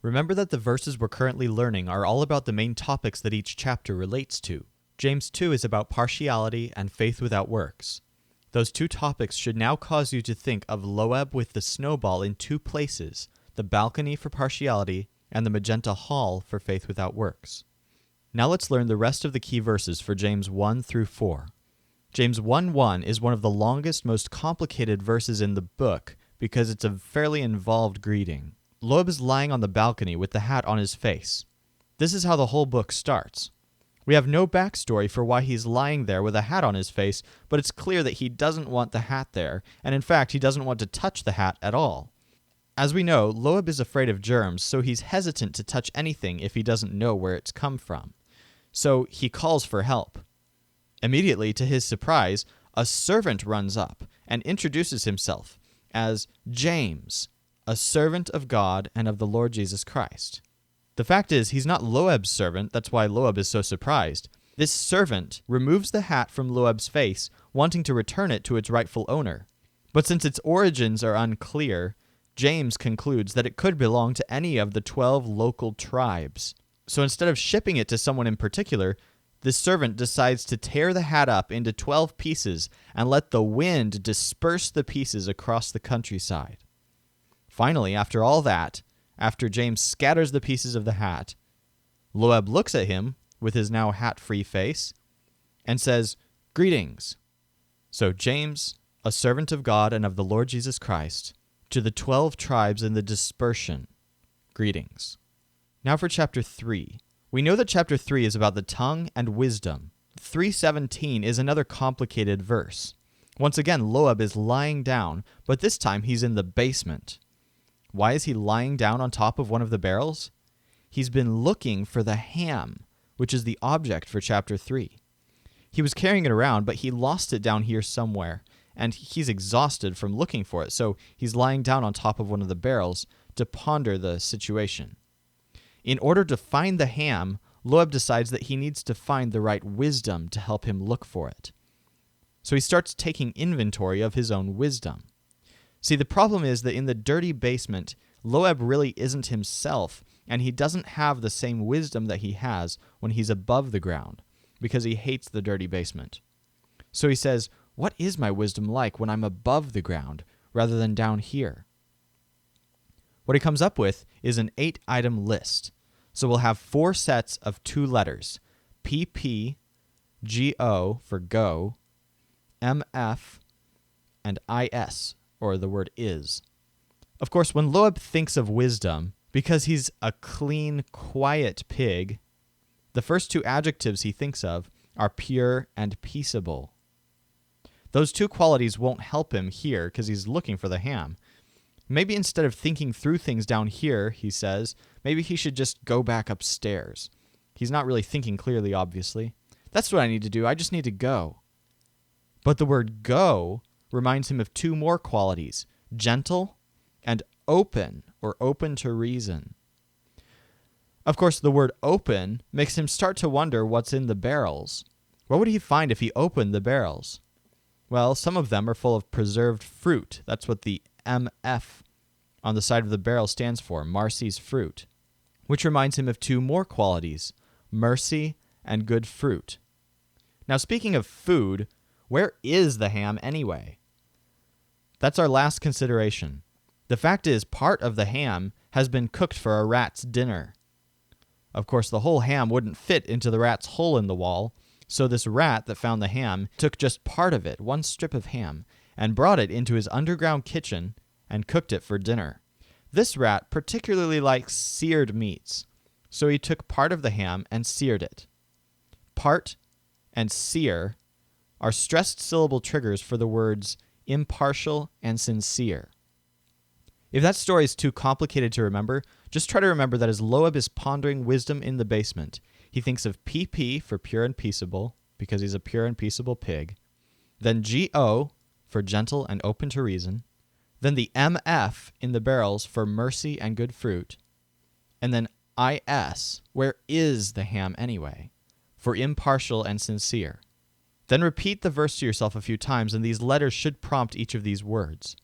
Remember that the verses we're currently learning are all about the main topics that each chapter relates to. James 2 is about partiality and faith without works. Those two topics should now cause you to think of Loeb with the snowball in two places, the balcony for partiality and the magenta hall for faith without works. Now let's learn the rest of the key verses for James 1 through 4. James 1:1 is one of the longest, most complicated verses in the book because it's a fairly involved greeting. Loeb is lying on the balcony with the hat on his face. This is how the whole book starts. We have no backstory for why he's lying there with a hat on his face, but it's clear that he doesn't want the hat there, and in fact, he doesn't want to touch the hat at all. As we know, Loeb is afraid of germs, so he's hesitant to touch anything if he doesn't know where it's come from. So he calls for help. Immediately, to his surprise, a servant runs up and introduces himself as James, a servant of God and of the Lord Jesus Christ. The fact is, he's not Loeb's servant, that's why Loeb is so surprised. This servant removes the hat from Loeb's face, wanting to return it to its rightful owner. But since its origins are unclear, James concludes that it could belong to any of the 12 local tribes. So instead of shipping it to someone in particular, this servant decides to tear the hat up into 12 pieces and let the wind disperse the pieces across the countryside. Finally, after all that, after James scatters the pieces of the hat, Loeb looks at him with his now hat-free face and says, "Greetings." So James, a servant of God and of the Lord Jesus Christ, to the 12 tribes in the dispersion, greetings. Now for chapter 3. We know that chapter 3 is about the tongue and wisdom. 3:17 is another complicated verse. Once again, Loeb is lying down, but this time he's in the basement. Why is he lying down on top of one of the barrels? He's been looking for the ham, which is the object for chapter 3. He was carrying it around, but he lost it down here somewhere, and he's exhausted from looking for it, so he's lying down on top of one of the barrels to ponder the situation. In order to find the ham, Loeb decides that he needs to find the right wisdom to help him look for it. So he starts taking inventory of his own wisdom. See, the problem is that in the dirty basement, Loeb really isn't himself, and he doesn't have the same wisdom that he has when he's above the ground, because he hates the dirty basement. So he says, what is my wisdom like when I'm above the ground, rather than down here? What he comes up with is an 8-item list. So we'll have 4 sets of 2 letters, PP, GO for go, MF, and IS, or the word is. Of course, when Loeb thinks of wisdom, because he's a clean, quiet pig, the first 2 adjectives he thinks of are pure and peaceable. Those 2 qualities won't help him here because he's looking for the ham. Maybe instead of thinking through things down here, he says, maybe he should just go back upstairs. He's not really thinking clearly, obviously. That's what I need to do. I just need to go. But the word go reminds him of 2 more qualities, gentle and open, or open to reason. Of course, the word open makes him start to wonder what's in the barrels. What would he find if he opened the barrels? Well, some of them are full of preserved fruit. That's what the MF on the side of the barrel stands for, Marcy's fruit, which reminds him of 2 more qualities, mercy and good fruit. Now, speaking of food, where is the ham anyway? That's our last consideration. The fact is, part of the ham has been cooked for a rat's dinner. Of course, the whole ham wouldn't fit into the rat's hole in the wall, so this rat that found the ham took just part of it, 1 strip of ham, and brought it into his underground kitchen and cooked it for dinner. This rat particularly likes seared meats, so he took part of the ham and seared it. Part and sear are stressed syllable triggers for the words impartial and sincere. If that story is too complicated to remember, just try to remember that as Loeb is pondering wisdom in the basement, he thinks of PP for pure and peaceable, because he's a pure and peaceable pig, then GO for gentle and open to reason, then the MF in the barrels for mercy and good fruit, and then IS, where is the ham anyway, for impartial and sincere. Then repeat the verse to yourself a few times, and these letters should prompt each of these words.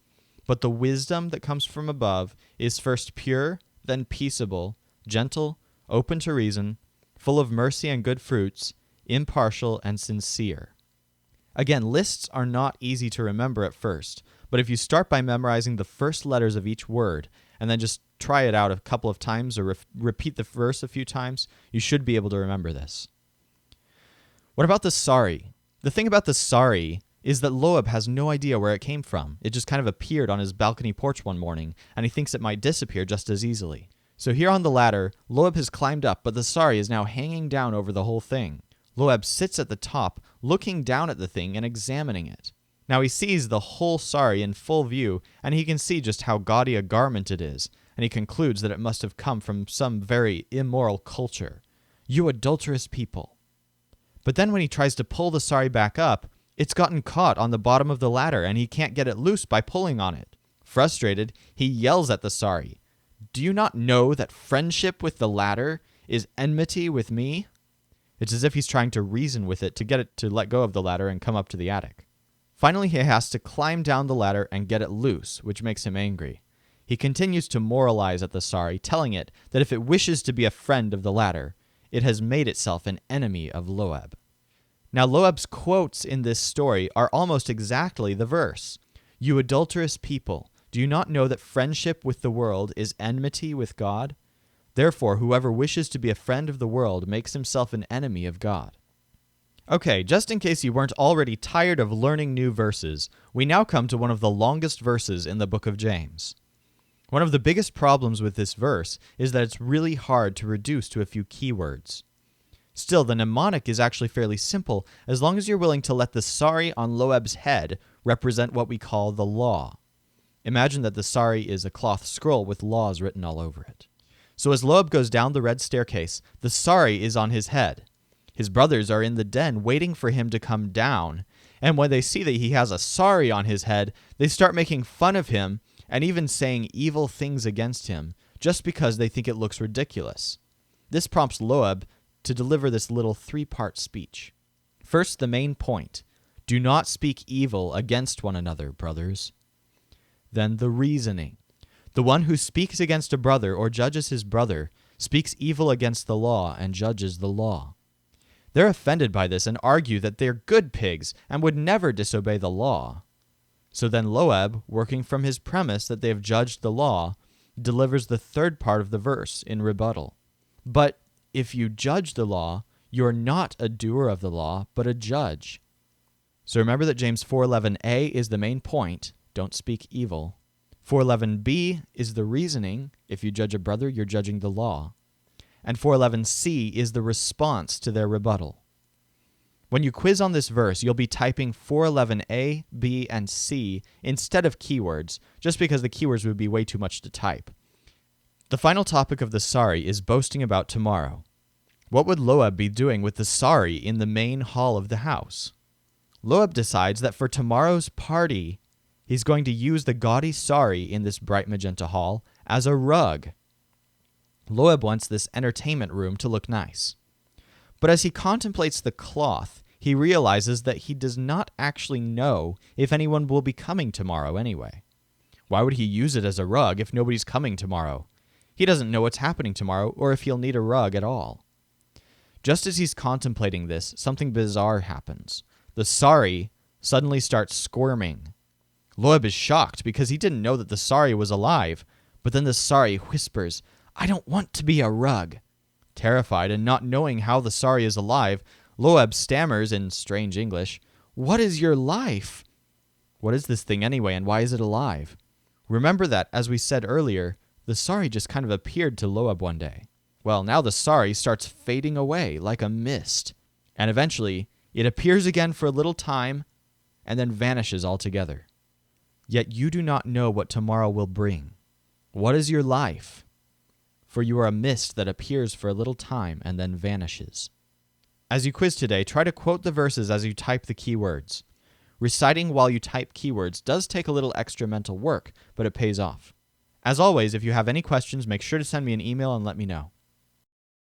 But the wisdom that comes from above is first pure, then peaceable, gentle, open to reason, full of mercy and good fruits, impartial and sincere. Again, lists are not easy to remember at first, but if you start by memorizing the first letters of each word and then just try it out a couple of times or repeat the verse a few times, you should be able to remember this. What about the sorry? The thing about the sorry is that Loab has no idea where it came from. It just kind of appeared on his balcony porch one morning, and he thinks it might disappear just as easily. So here on the ladder, Loab has climbed up, but the sorry is now hanging down over the whole thing. Loab sits at the top, looking down at the thing and examining it. Now he sees the whole sorry in full view, and he can see just how gaudy a garment it is, and he concludes that it must have come from some very immoral culture. You adulterous people. But then when he tries to pull the sorry back up, it's gotten caught on the bottom of the ladder, and he can't get it loose by pulling on it. Frustrated, he yells at the sorry, "Do you not know that friendship with the ladder is enmity with me?" It's as if he's trying to reason with it to get it to let go of the ladder and come up to the attic. Finally, he has to climb down the ladder and get it loose, which makes him angry. He continues to moralize at the sorry, telling it that if it wishes to be a friend of the ladder, it has made itself an enemy of Loab. Now, Loab's quotes in this story are almost exactly the verse. You adulterous people, do you not know that friendship with the world is enmity with God? Therefore, whoever wishes to be a friend of the world makes himself an enemy of God. Okay, just in case you weren't already tired of learning new verses, we now come to one of the longest verses in the book of James. One of the biggest problems with this verse is that it's really hard to reduce to a few keywords. Still, the mnemonic is actually fairly simple as long as you're willing to let the sorry on Loab's head represent what we call the law. Imagine that the sorry is a cloth scroll with laws written all over it. So as Loab goes down the red staircase, the sorry is on his head. His brothers are in the den waiting for him to come down, and when they see that he has a sorry on his head, they start making fun of him and even saying evil things against him just because they think it looks ridiculous. This prompts Loab to deliver this little three-part speech. First, the main point. Do not speak evil against one another, brothers. Then the reasoning. The one who speaks against a brother or judges his brother speaks evil against the law and judges the law. They're offended by this and argue that they're good pigs and would never disobey the law. So then Loab, working from his premise that they have judged the law, delivers the third part of the verse in rebuttal. But if you judge the law, you're not a doer of the law, but a judge. So remember that James 4:11a is the main point, don't speak evil. 4:11b is the reasoning, if you judge a brother, you're judging the law. And 4:11c is the response to their rebuttal. When you quiz on this verse, you'll be typing 4:11a, b, and c instead of keywords, just because the keywords would be way too much to type. The final topic of the sorry is boasting about tomorrow. What would Loab be doing with the sorry in the main hall of the house? Loab decides that for tomorrow's party, he's going to use the gaudy sorry in this bright magenta hall as a rug. Loab wants this entertainment room to look nice. But as he contemplates the cloth, he realizes that he does not actually know if anyone will be coming tomorrow anyway. Why would he use it as a rug if nobody's coming tomorrow? He doesn't know what's happening tomorrow or if he'll need a rug at all. Just as he's contemplating this, something bizarre happens. The sorry suddenly starts squirming. Loab is shocked because he didn't know that the sorry was alive, but then the sorry whispers, "I don't want to be a rug." Terrified and not knowing how the sorry is alive, Loab stammers in strange English, "What is your life?" What is this thing anyway, and why is it alive? Remember that, as we said earlier, the sorry just kind of appeared to Loab one day. Well, now the sorry starts fading away like a mist, and eventually it appears again for a little time and then vanishes altogether. Yet you do not know what tomorrow will bring. What is your life? For you are a mist that appears for a little time and then vanishes. As you quiz today, try to quote the verses as you type the keywords. Reciting while you type keywords does take a little extra mental work, but it pays off. As always, if you have any questions, make sure to send me an email and let me know.